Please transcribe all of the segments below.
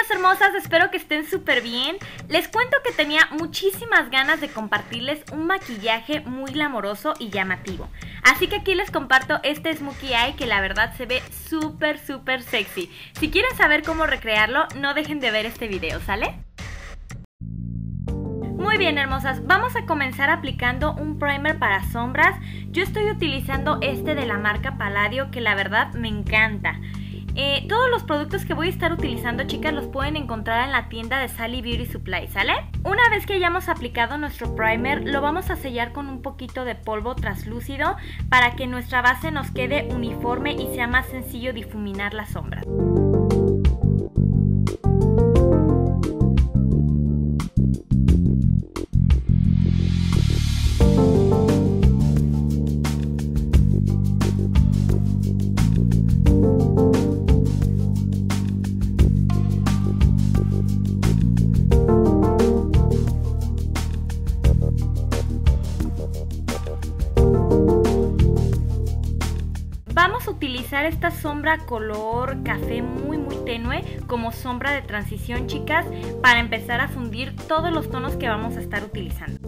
niñas hermosas, espero que estén súper bien. Les cuento que tenía muchísimas ganas de compartirles un maquillaje muy glamoroso y llamativo. Así que aquí les comparto este Smokey Eye que la verdad se ve súper sexy. Si quieren saber cómo recrearlo, no dejen de ver este video, ¿sale? Muy bien, hermosas, vamos a comenzar aplicando un primer para sombras. Yo estoy utilizando este de la marca Palladio, que la verdad me encanta. Todos los productos que voy a estar utilizando, chicas, los pueden encontrar en la tienda de Sally Beauty Supply, ¿sale? Una vez que hayamos aplicado nuestro primer, lo vamos a sellar con un poquito de polvo translúcido para que nuestra base nos quede uniforme y sea más sencillo difuminar las sombras. Vamos a utilizar esta sombra color café muy tenue como sombra de transición, chicas, para empezar a fundir todos los tonos que vamos a estar utilizando.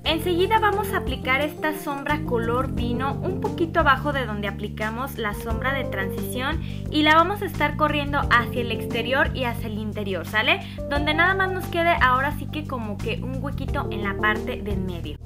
Enseguida vamos a aplicar esta sombra color vino un poquito abajo de donde aplicamos la sombra de transición y la vamos a estar corriendo hacia el exterior y hacia el interior, ¿sale? Donde nada más nos quede ahora sí que como que un huequito en la parte del medio.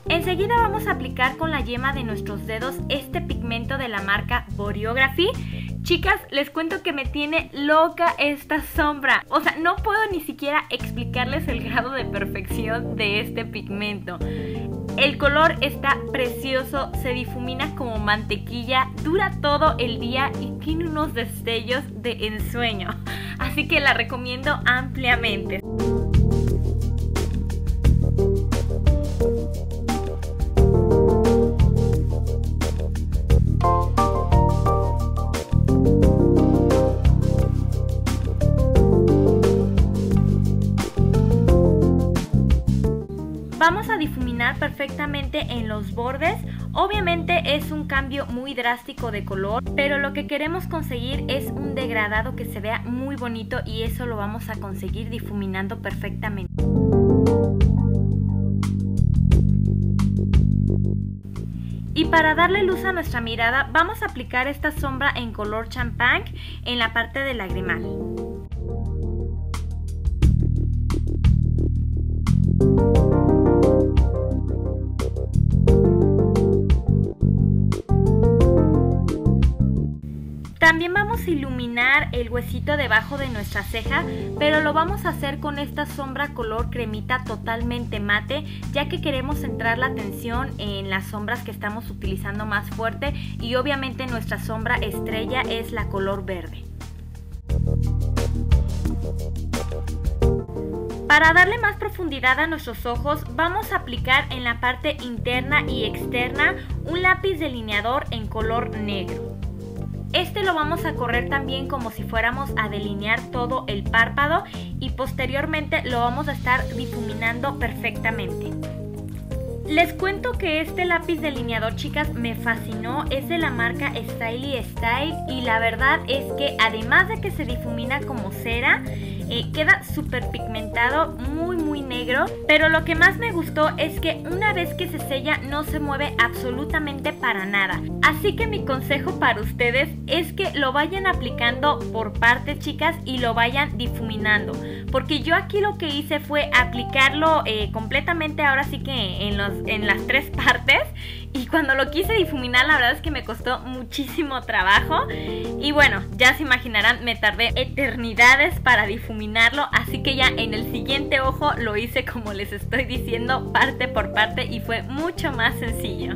Enseguida vamos a aplicar con la yema de nuestros dedos este pigmento de la marca Boreography. Chicas, les cuento que me tiene loca esta sombra. O sea, no puedo ni siquiera explicarles el grado de perfección de este pigmento. El color está precioso, se difumina como mantequilla, dura todo el día y tiene unos destellos de ensueño. Así que la recomiendo ampliamente. Vamos a difuminar perfectamente en los bordes. Obviamente es un cambio muy drástico de color, pero lo que queremos conseguir es un degradado que se vea muy bonito y eso lo vamos a conseguir difuminando perfectamente. Y para darle luz a nuestra mirada vamos a aplicar esta sombra en color champán en la parte del lagrimal. También vamos a iluminar el huesito debajo de nuestra ceja, pero lo vamos a hacer con esta sombra color cremita totalmente mate, ya que queremos centrar la atención en las sombras que estamos utilizando más fuerte y obviamente nuestra sombra estrella es la color verde. Para darle más profundidad a nuestros ojos, vamos a aplicar en la parte interna y externa un lápiz delineador en color negro. Este lo vamos a correr también como si fuéramos a delinear todo el párpado y posteriormente lo vamos a estar difuminando perfectamente. Les cuento que este lápiz delineador, chicas, me fascinó, es de la marca Styly Style y la verdad es que además de que se difumina como cera, queda súper pigmentado, muy negro. negro, pero lo que más me gustó es que una vez que se sella no se mueve absolutamente para nada. Así que mi consejo para ustedes es que lo vayan aplicando por partes, chicas, y lo vayan difuminando, porque yo aquí lo que hice fue aplicarlo completamente, ahora sí que en las 3 partes, y cuando lo quise difuminar la verdad es que me costó muchísimo trabajo y bueno, ya se imaginarán, me tardé eternidades para difuminarlo, así que ya en el siguiente ojo lo hice como les estoy diciendo, parte por parte, y fue mucho más sencillo.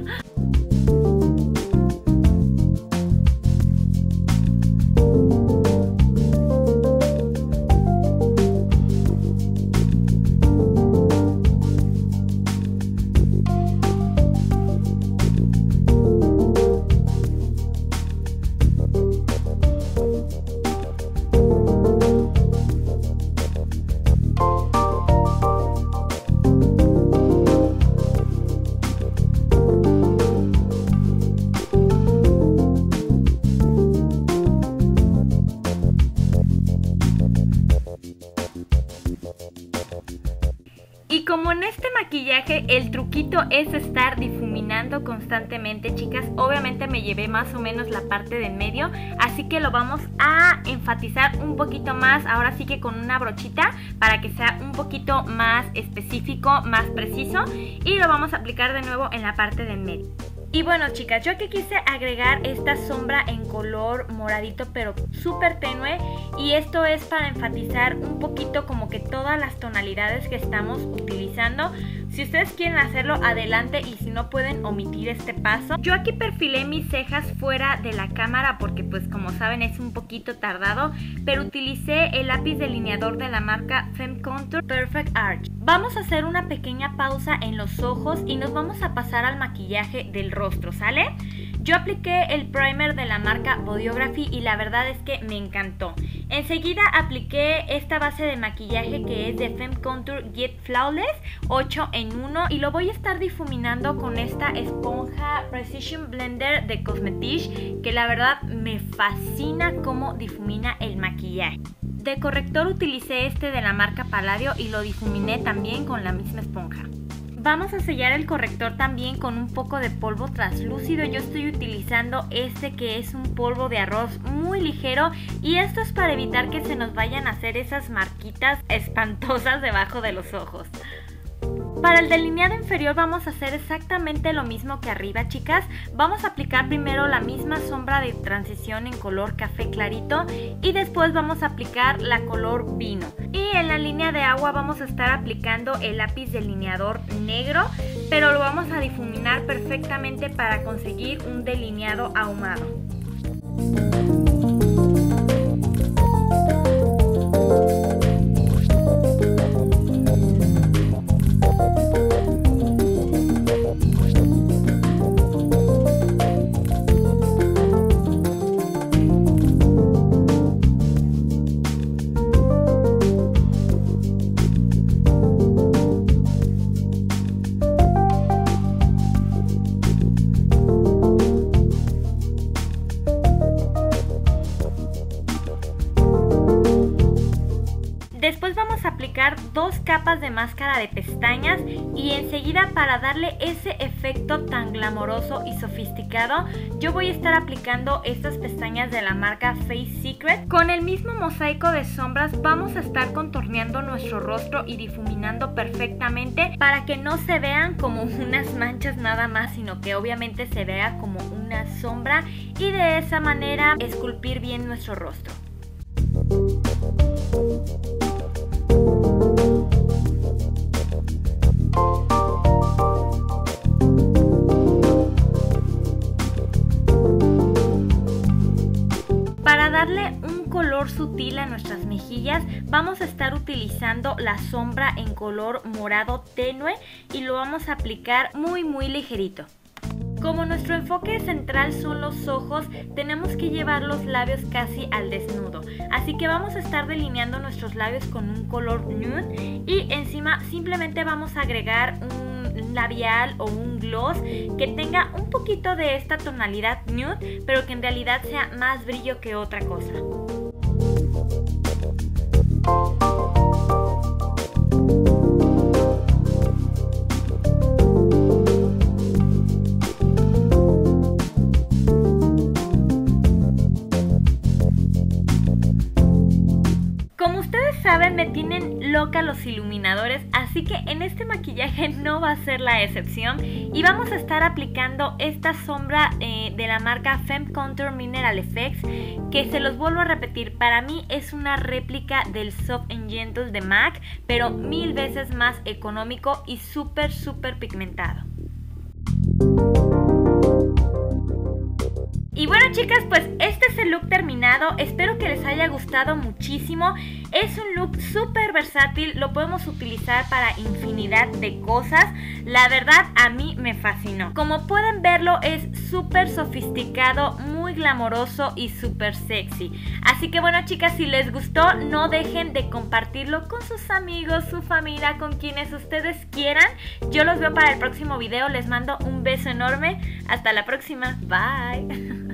Y como en este maquillaje el truquito es estar difuminando constantemente, chicas, obviamente me llevé más o menos la parte de en medio, así que lo vamos a enfatizar un poquito más, ahora sí que con una brochita, para que sea un poquito más específico, más preciso, y lo vamos a aplicar de nuevo en la parte de en medio. Y bueno, chicas, yo aquí quise agregar esta sombra en color moradito pero súper tenue, y esto es para enfatizar un poquito como que todas las tonalidades que estamos utilizando. Si ustedes quieren hacerlo, adelante, y si no, pueden omitir este paso. Yo aquí perfilé mis cejas fuera de la cámara porque pues como saben es un poquito tardado, pero utilicé el lápiz delineador de la marca Femme Contour Perfect Arch. Vamos a hacer una pequeña pausa en los ojos y nos vamos a pasar al maquillaje del rostro, ¿sale? Yo apliqué el primer de la marca Bodyography y la verdad es que me encantó. Enseguida apliqué esta base de maquillaje que es de Femme Contour Get Flawless 8 en 1 y lo voy a estar difuminando con esta esponja Precision Blender de Cosmetic, que la verdad me fascina cómo difumina el maquillaje. De corrector utilicé este de la marca Palladio y lo difuminé también con la misma esponja. Vamos a sellar el corrector también con un poco de polvo translúcido. Yo estoy utilizando este que es un polvo de arroz muy ligero, y esto es para evitar que se nos vayan a hacer esas marquitas espantosas debajo de los ojos. Para el delineado inferior vamos a hacer exactamente lo mismo que arriba, chicas. Vamos a aplicar primero la misma sombra de transición en color café clarito y después vamos a aplicar la color vino. Y en la línea de agua vamos a estar aplicando el lápiz delineador negro, pero lo vamos a difuminar perfectamente para conseguir un delineado ahumado. Después vamos a aplicar 2 capas de máscara de pestañas y enseguida, para darle ese efecto tan glamoroso y sofisticado, yo voy a estar aplicando estas pestañas de la marca Face Secret. Con el mismo mosaico de sombras vamos a estar contorneando nuestro rostro y difuminando perfectamente para que no se vean como unas manchas nada más, sino que obviamente se vea como una sombra, y de esa manera esculpir bien nuestro rostro. Para darle un color sutil a nuestras mejillas vamos a estar utilizando la sombra en color morado tenue y lo vamos a aplicar muy ligerito. Como nuestro enfoque central son los ojos, tenemos que llevar los labios casi al desnudo, así que vamos a estar delineando nuestros labios con un color nude y encima simplemente vamos a agregar un labial o un gloss que tenga un poquito de esta tonalidad nude, pero que en realidad sea más brillo que otra cosa. tienen loca los iluminadores, así que en este maquillaje no va a ser la excepción. Y vamos a estar aplicando esta sombra de la marca Femme Contour Mineral Effects, que se los vuelvo a repetir, para mí es una réplica del Soft and Gentle de MAC, pero 1000 veces más económico y súper pigmentado. Y bueno, chicas, pues este es el look terminado, espero que les haya gustado muchísimo. Es un look súper versátil, lo podemos utilizar para infinidad de cosas. La verdad, a mí me fascinó. Como pueden verlo, es súper sofisticado, muy glamoroso y súper sexy. Así que bueno, chicas, si les gustó, no dejen de compartirlo con sus amigos, su familia, con quienes ustedes quieran. Yo los veo para el próximo video, les mando un beso enorme. Hasta la próxima, bye.